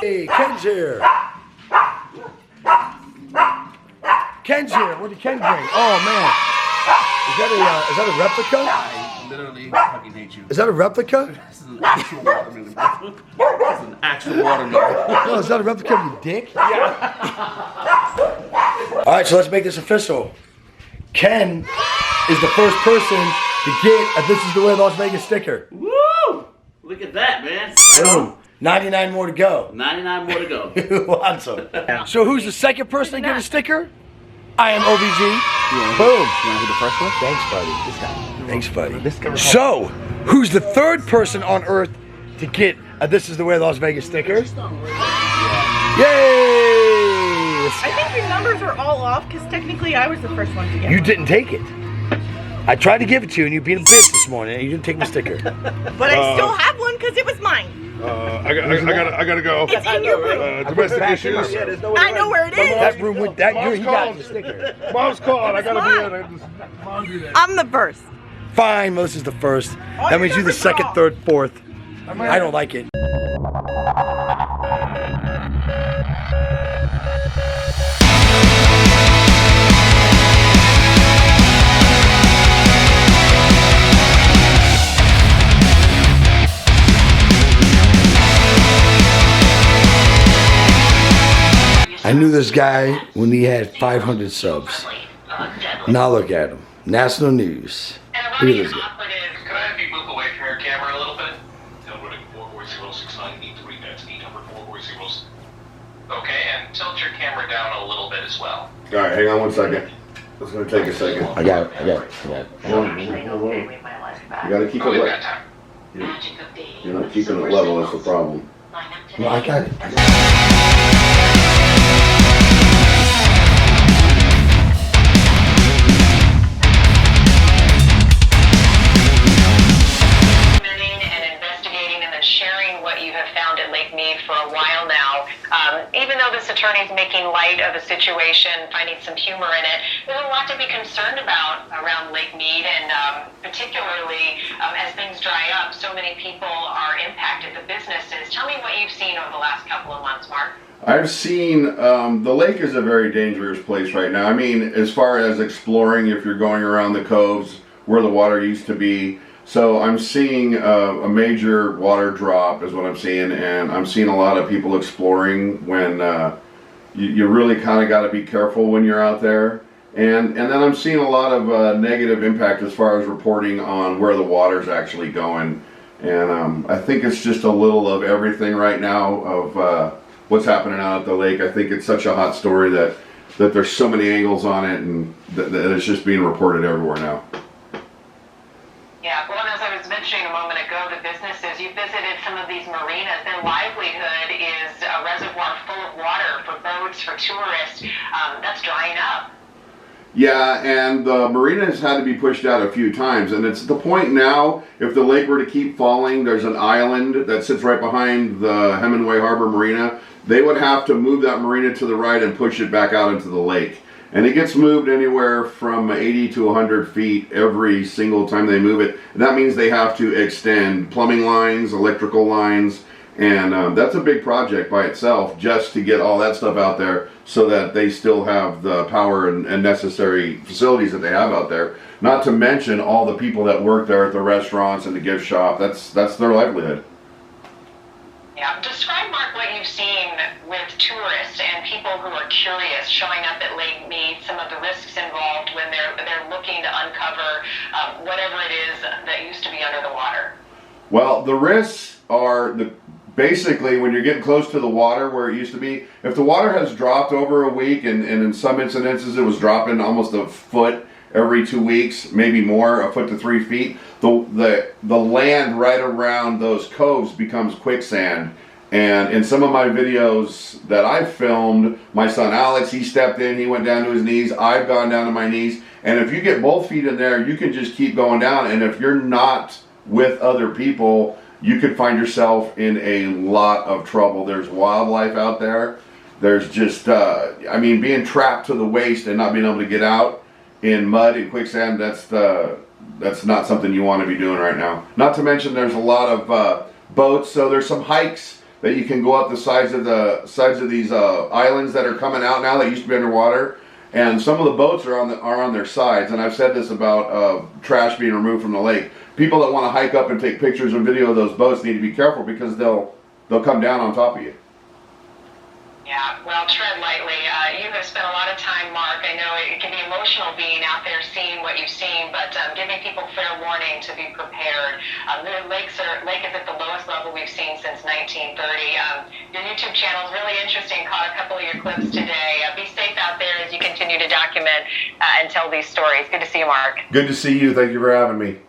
Hey, Ken's here. Ken's here. What did Ken bring? Oh man, is that a replica? I literally fucking hate you. Is that a replica? This is an actual watermelon. This is an actual watermelon. No, is that a replica of your dick? Yeah. All right, so let's make this official. Ken is the first person to get a This Is the Way Las Vegas sticker. Woo! Look at that, man. Boom. 99 more to go. 99 more to go. Who wants them? So who's the second person to get a sticker? IAMOBG. Boom. You want to do the first one? Thanks, buddy. This guy. Thanks, buddy. This guy. So, who's the third person on earth to get a This Is the Way Las Vegas sticker? Yay! I think your numbers are all off because technically I was the first one to get You one. didn't take it. I tried to give it to you and you beat a bitch this morning and you didn't take my sticker. But I still have one because it was mine. I gotta go. It's in your room. Domestic issues. I know where it is. That room with that you got the sticker. Mom's called. I gotta be in. Mom do that. I'm the first. Fine, Melissa's the first. That means you the second, third, fourth. I don't like it. I knew this guy when he had 500 subs. Now look at him. National news. Look at this guy. Can I have you move away from your camera a little bit? Running 44069, need 3 bets, need number 440. Okay, and tilt your camera down a little bit as well. All right, hang on 1 second. It's gonna take a second. I got it. You gotta keep it Okay, level. that time. You're not keeping it level. That's the problem. No, I got it. Lake Mead for a while now. Even though this attorney is making light of the situation, finding some humor in it, there's a lot to be concerned about around Lake Mead, and particularly as things dry up, so many people are impacted, the businesses. Tell me what you've seen over the last couple of months, Mark. I've seen the lake is a very dangerous place right now. I mean, as far as exploring, if you're going around the coves where the water used to be. So I'm seeing a major water drop is what I'm seeing, and I'm seeing a lot of people exploring when you really kind of got to be careful when you're out there. And then I'm seeing a lot of negative impact as far as reporting on where the water's actually going. And I think it's just a little of everything right now of what's happening out at the lake. I think it's such a hot story that there's so many angles on it, and that it's just being reported everywhere now. Yeah, well, as I was mentioning a moment ago, the businesses, you visited some of these marinas, their livelihood is a reservoir full of water for boats, for tourists. That's drying up. Yeah, and the marina has had to be pushed out a few times, and it's the point now, if the lake were to keep falling, there's an island that sits right behind the Hemingway Harbor Marina. They would have to move that marina to the right and push it back out into the lake. And it gets moved anywhere from 80 to 100 feet every single time they move it. And that means they have to extend plumbing lines, electrical lines, and that's a big project by itself just to get all that stuff out there so that they still have the power and necessary facilities that they have out there. Not to mention all the people that work there at the restaurants and the gift shop. That's their livelihood. Yeah, describe, Mark, what you've seen with tourists and people who are curious showing up at Lake Mead, some of the risks involved when they're looking to uncover whatever it is that used to be under the water. Well, the risks are basically when you're getting close to the water where it used to be. If the water has dropped over a week, and in some incidences it was dropping almost a foot every 2 weeks, maybe more, a foot to 3 feet, the land right around those coves becomes quicksand. And in some of my videos that I've filmed, my son Alex, he stepped in, he went down to his knees, I've gone down to my knees, and if you get both feet in there, you can just keep going down, and if you're not with other people, you could find yourself in a lot of trouble. There's wildlife out there. There's just, I mean, being trapped to the waist and not being able to get out in mud and quicksand, that's not something you want to be doing right now. Not to mention there's a lot of boats. So there's some hikes that you can go up the sides of these islands that are coming out now that used to be underwater. And some of the boats are on their sides. And I've said this about trash being removed from the lake. People that want to hike up and take pictures and video of those boats need to be careful because they'll come down on top of you. Yeah, well, tread lightly. You have spent a lot of time, Mark. I know it can be emotional being out there seeing what you've seen, but giving people fair warning to be prepared. The lake is at the lowest level we've seen since 1930. Your YouTube channel is really interesting. Caught a couple of your clips today. Be safe out there as you continue to document and tell these stories. Good to see you, Mark. Good to see you. Thank you for having me.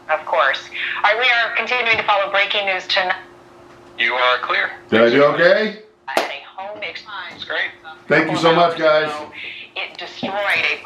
Of course. All right, we are continuing to follow breaking news tonight. You are clear. Did I do okay? At a home experience. Great. Thank you so much, guys. It destroyed a